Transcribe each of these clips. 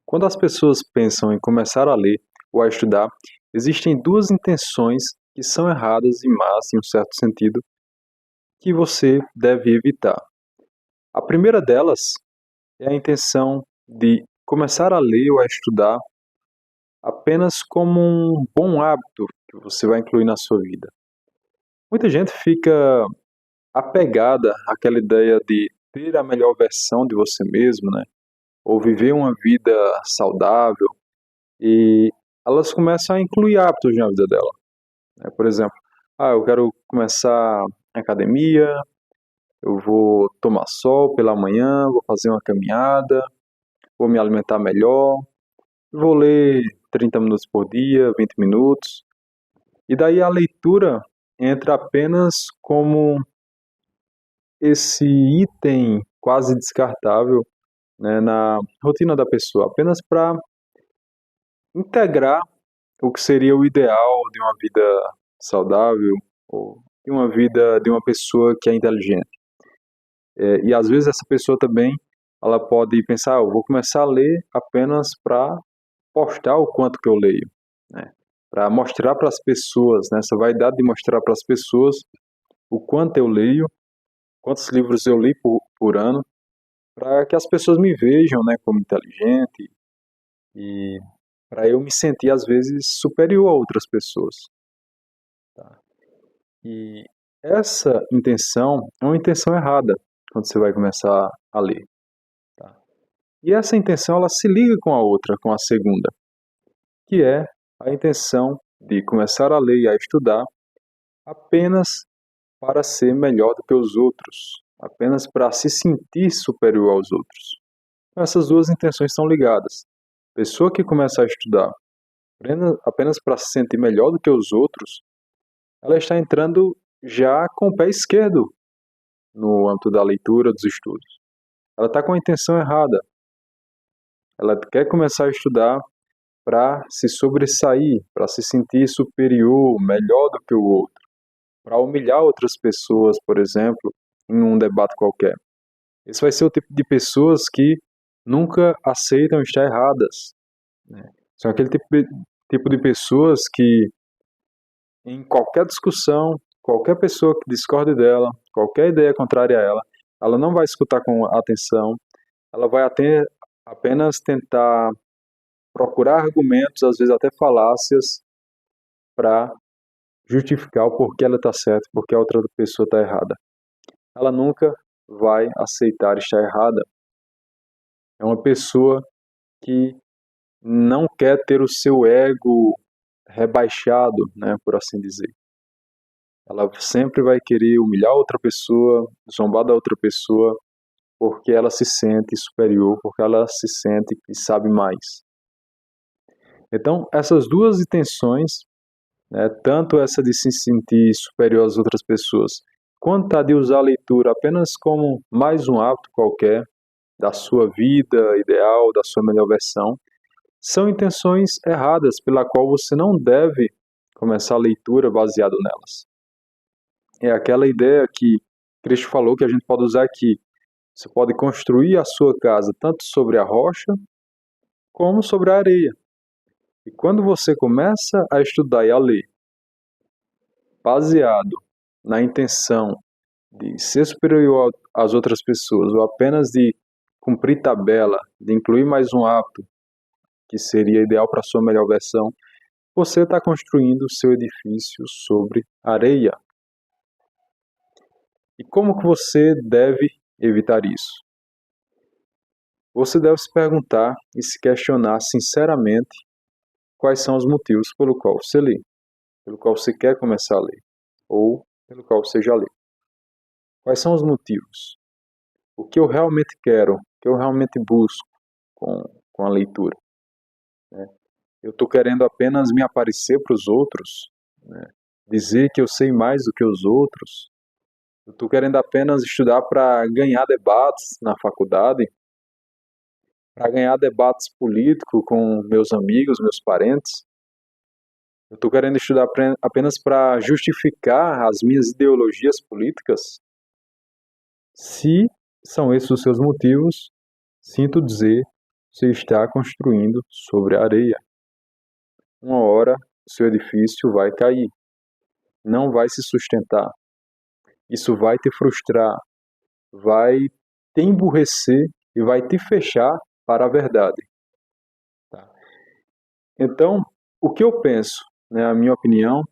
Quando as pessoas pensam em começar a ler ou a estudar, existem duas intenções que são erradas e más, em um certo sentido, que você deve evitar. A primeira delas é a intenção de começar a ler ou a estudar apenas como um bom hábito que você vai incluir na sua vida. Muita gente fica apegada àquela ideia de ter a melhor versão de você mesmo, né? Ou viver uma vida saudável, e elas começam a incluir hábitos na vida dela, né? Por exemplo, eu quero começar a academia, eu vou tomar sol pela manhã, vou fazer uma caminhada, vou me alimentar melhor, vou ler 30 minutos por dia, 20 minutos. E daí a leitura entra apenas como esse item quase descartável, né, na rotina da pessoa, apenas para integrar o que seria o ideal de uma vida saudável ou de uma vida de uma pessoa que é inteligente. E às vezes essa pessoa também, ela pode pensar, eu vou começar a ler apenas para postar o quanto que eu leio, né? Para mostrar para as pessoas, né? Essa vaidade de mostrar para as pessoas o quanto eu leio, quantos livros eu li por ano, para que as pessoas me vejam, né, como inteligente e para eu me sentir às vezes superior a outras pessoas, tá? E essa intenção é uma intenção errada quando você vai começar a ler, tá? E essa intenção ela se liga com a outra, com a segunda, que é a intenção de começar a ler e a estudar apenas para ser melhor do que os outros, apenas para se sentir superior aos outros. Essas duas intenções estão ligadas. A pessoa que começa a estudar apenas para se sentir melhor do que os outros, ela está entrando já com o pé esquerdo no âmbito da leitura, dos estudos. Ela está com a intenção errada. Ela quer começar a estudar para se sobressair, para se sentir superior, melhor do que o outro, para humilhar outras pessoas, por exemplo, em um debate qualquer. Esse vai ser o tipo de pessoas que nunca aceitam estar erradas, né? São aquele tipo de pessoas que, em qualquer discussão, qualquer pessoa que discorde dela, qualquer ideia contrária a ela, ela não vai escutar com atenção, ela vai apenas tentar procurar argumentos, às vezes até falácias, para justificar o porquê ela está certa, porque a outra pessoa está errada. Ela nunca vai aceitar estar errada. É uma pessoa que não quer ter o seu ego rebaixado, né, por assim dizer. Ela sempre vai querer humilhar outra pessoa, zombar da outra pessoa, porque ela se sente superior, porque ela se sente que sabe mais. Então, essas duas intenções, né, tanto essa de se sentir superior às outras pessoas, quanto a de usar a leitura apenas como mais um hábito qualquer da sua vida ideal, da sua melhor versão, são intenções erradas pela qual você não deve começar a leitura baseado nelas. É aquela ideia que Cristo falou que a gente pode usar aqui. Você pode construir a sua casa tanto sobre a rocha como sobre a areia. E quando você começa a estudar e a ler, baseado na intenção de ser superior às outras pessoas, ou apenas de cumprir tabela, de incluir mais um hábito que seria ideal para a sua melhor versão, você está construindo o seu edifício sobre areia. E como que você deve evitar isso? Você deve se perguntar e se questionar sinceramente quais são os motivos pelo qual você lê, pelo qual você quer começar a ler, ou pelo qual você já lê. Quais são os motivos? O que eu realmente quero, o que eu realmente busco com a leitura, né? Eu estou querendo apenas me aparecer para os outros, né? Dizer que eu sei mais do que os outros. Eu estou querendo apenas estudar para ganhar debates na faculdade, para ganhar debates políticos com meus amigos, meus parentes. Eu estou querendo estudar apenas para justificar as minhas ideologias políticas. Se são esses os seus motivos, sinto dizer, você está construindo sobre a areia. Uma hora, seu edifício vai cair, não vai se sustentar. Isso vai te frustrar, vai te emburrecer e vai te fechar para a verdade. Tá? Então, o que eu penso, né, a minha opinião,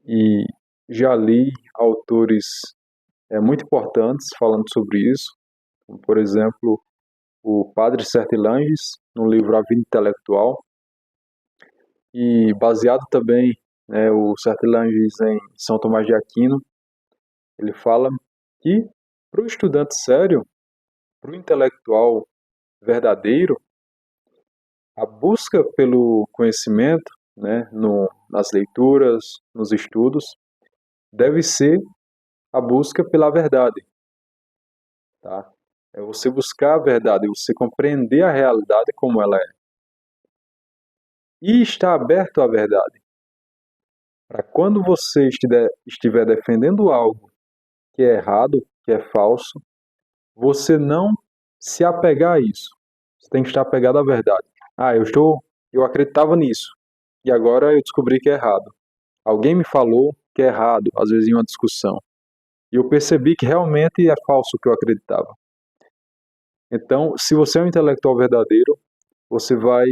e já li autores muito importantes falando sobre isso, como, por exemplo, o Padre Sertilanges, no livro A Vida Intelectual, e baseado também, né, o Sertilanges em São Tomás de Aquino, ele fala que para o estudante sério, para o intelectual verdadeiro, a busca pelo conhecimento, né, nas leituras, nos estudos, deve ser a busca pela verdade. Tá? É você buscar a verdade, você compreender a realidade como ela é. E estar aberto à verdade. Para quando você estiver defendendo algo que é errado, que é falso, você não se apegar a isso. Você tem que estar apegado à verdade. Eu acreditava nisso e agora eu descobri que é errado. Alguém me falou que é errado, às vezes em uma discussão. E eu percebi que realmente é falso o que eu acreditava. Então, se você é um intelectual verdadeiro, você vai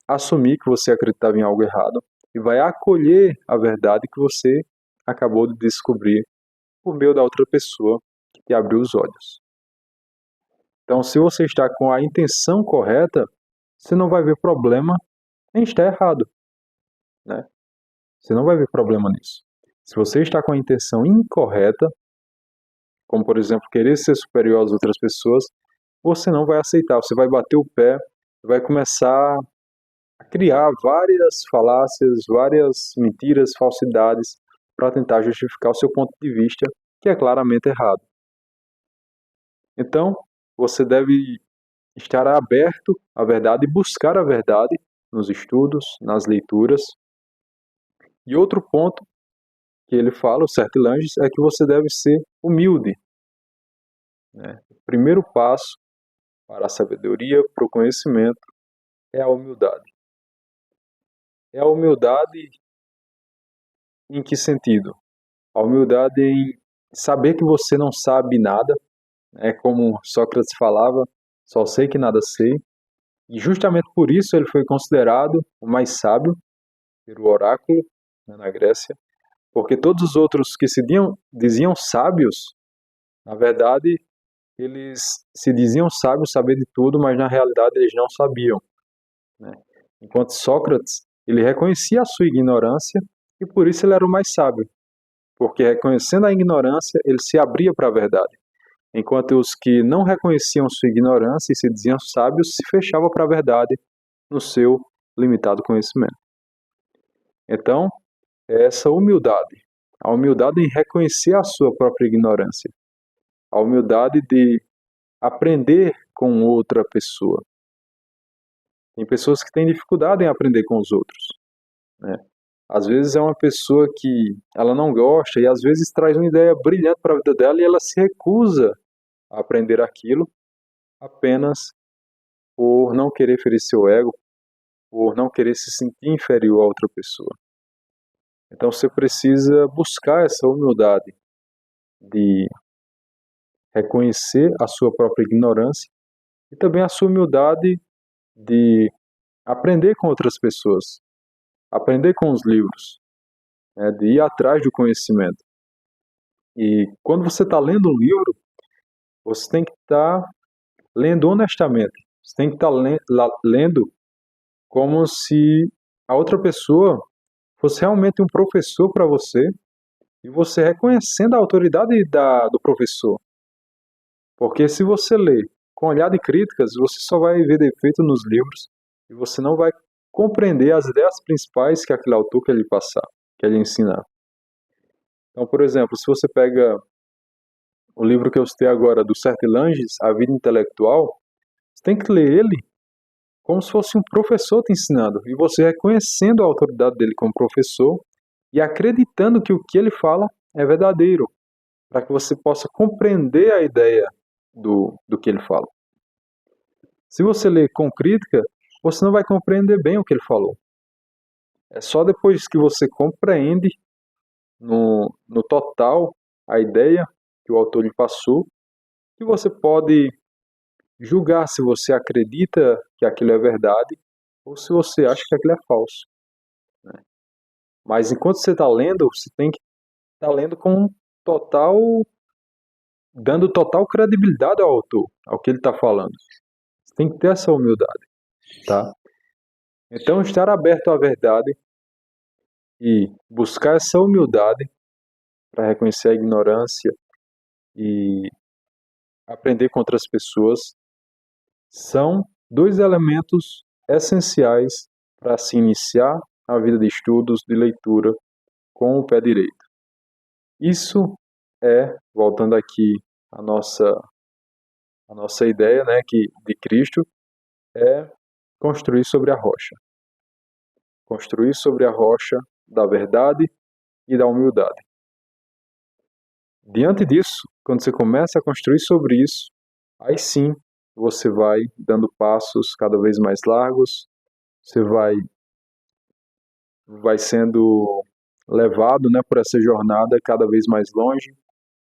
assumir que você acreditava em algo errado e vai acolher a verdade que você acabou de descobrir por meio da outra pessoa que te abriu os olhos. Então, se você está com a intenção correta, você não vai ver problema em estar errado, né? Você não vai ver problema nisso. Se você está com a intenção incorreta, como por exemplo querer ser superior às outras pessoas, você não vai aceitar, você vai bater o pé, vai começar a criar várias falácias, várias mentiras, falsidades para tentar justificar o seu ponto de vista, que é claramente errado. Então, você deve estar aberto à verdade e buscar a verdade nos estudos, nas leituras. E outro ponto que ele fala, o Sertilanges, é que você deve ser humilde. Né? O primeiro passo para a sabedoria, para o conhecimento, é a humildade. É a humildade em que sentido? A humildade em saber que você não sabe nada, como Sócrates falava, só sei que nada sei. E justamente por isso ele foi considerado o mais sábio pelo oráculo, né, na Grécia, porque todos os outros que diziam sábios, na verdade, eles se diziam sábios, saber de tudo, mas na realidade eles não sabiam. Né? Enquanto Sócrates, ele reconhecia a sua ignorância e por isso ele era o mais sábio, porque reconhecendo a ignorância, ele se abria para a verdade. Enquanto os que não reconheciam sua ignorância e se diziam sábios se fechavam para a verdade no seu limitado conhecimento. Então, é essa humildade, a humildade em reconhecer a sua própria ignorância, a humildade de aprender com outra pessoa. Tem pessoas que têm dificuldade em aprender com os outros, né? Às vezes é uma pessoa que ela não gosta e às vezes traz uma ideia brilhante para a vida dela e ela se recusa a aprender aquilo apenas por não querer ferir seu ego, por não querer se sentir inferior a outra pessoa. Então você precisa buscar essa humildade de reconhecer a sua própria ignorância e também a sua humildade de aprender com outras pessoas, aprender com os livros, né, de ir atrás do conhecimento. E quando você está lendo um livro, você tem que estar lendo honestamente. Você tem que estar lendo como se a outra pessoa fosse realmente um professor para você e você reconhecendo a autoridade do professor. Porque se você lê com olhar de críticas, você só vai ver defeito nos livros e você não vai compreender as ideias principais que aquele autor quer lhe passar, quer lhe ensinar. Então, por exemplo, se você pega o livro que eu citei agora, do Sertilanges, A Vida Intelectual, você tem que ler ele como se fosse um professor te ensinando, e você reconhecendo a autoridade dele como professor e acreditando que o que ele fala é verdadeiro, para que você possa compreender a ideia do que ele fala. Se você ler com crítica, você não vai compreender bem o que ele falou. É só depois que você compreende no total a ideia que o autor lhe passou que você pode julgar se você acredita que aquilo é verdade ou se você acha que aquilo é falso. Mas enquanto você está lendo, você tem que estar lendo com total, dando total credibilidade ao autor, ao que ele está falando. Você tem que ter essa humildade, tá? Então, estar aberto à verdade e buscar essa humildade para reconhecer a ignorância e aprender com outras pessoas são dois elementos essenciais para se iniciar a vida de estudos, de leitura, com o pé direito. Isso é, voltando aqui à nossa ideia, né, de Cristo, é construir sobre a rocha. Construir sobre a rocha da verdade e da humildade. Diante disso, quando você começa a construir sobre isso, aí sim você vai dando passos cada vez mais largos, você vai sendo levado, né, por essa jornada cada vez mais longe,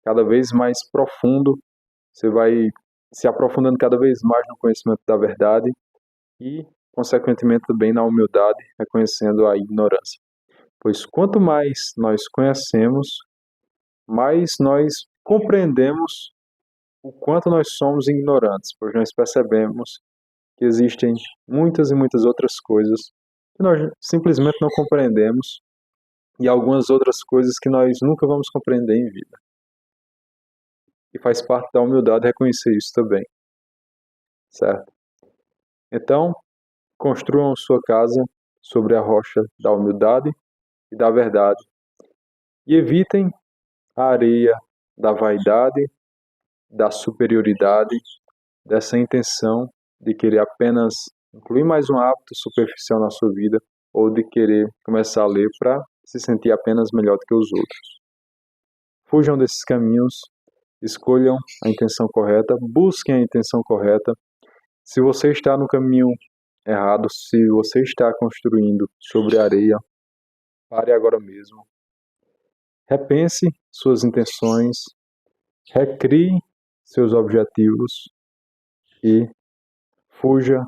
cada vez mais profundo, você vai se aprofundando cada vez mais no conhecimento da verdade e, consequentemente, também na humildade, reconhecendo a ignorância. Pois quanto mais nós conhecemos, mais nós compreendemos o quanto nós somos ignorantes, pois nós percebemos que existem muitas e muitas outras coisas que nós simplesmente não compreendemos e algumas outras coisas que nós nunca vamos compreender em vida. E faz parte da humildade reconhecer isso também, certo? Então, construam sua casa sobre a rocha da humildade e da verdade e evitem a areia da vaidade, da superioridade, dessa intenção de querer apenas incluir mais um hábito superficial na sua vida ou de querer começar a ler para se sentir apenas melhor do que os outros. Fujam desses caminhos, escolham a intenção correta, busquem a intenção correta. Se você está no caminho errado, se você está construindo sobre areia, pare agora mesmo. Repense suas intenções, recrie seus objetivos e fuja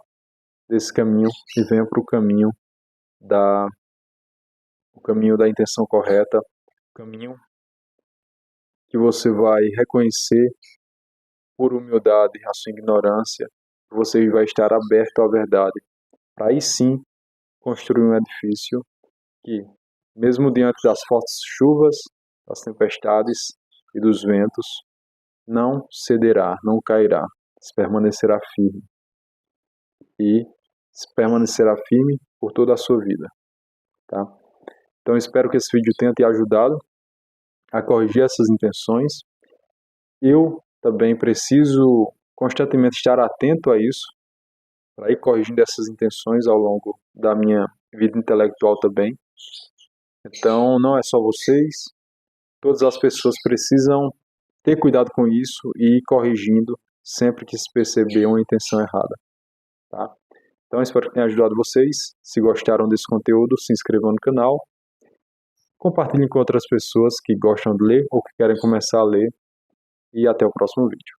desse caminho e venha para o caminho da intenção correta, o caminho que você vai reconhecer por humildade a sua ignorância, você vai estar aberto à verdade, para aí sim construir um edifício que, mesmo diante das fortes chuvas, das tempestades e dos ventos, não cederá, não cairá, permanecerá firme. E permanecerá firme por toda a sua vida, tá? Então espero que esse vídeo tenha te ajudado a corrigir essas intenções. Eu também preciso constantemente estar atento a isso, para ir corrigindo essas intenções ao longo da minha vida intelectual também. Então não é só vocês, todas as pessoas precisam ter cuidado com isso e ir corrigindo sempre que se perceber uma intenção errada, tá? Então espero que tenha ajudado vocês. Se gostaram desse conteúdo, se inscrevam no canal, compartilhem com outras pessoas que gostam de ler ou que querem começar a ler e até o próximo vídeo.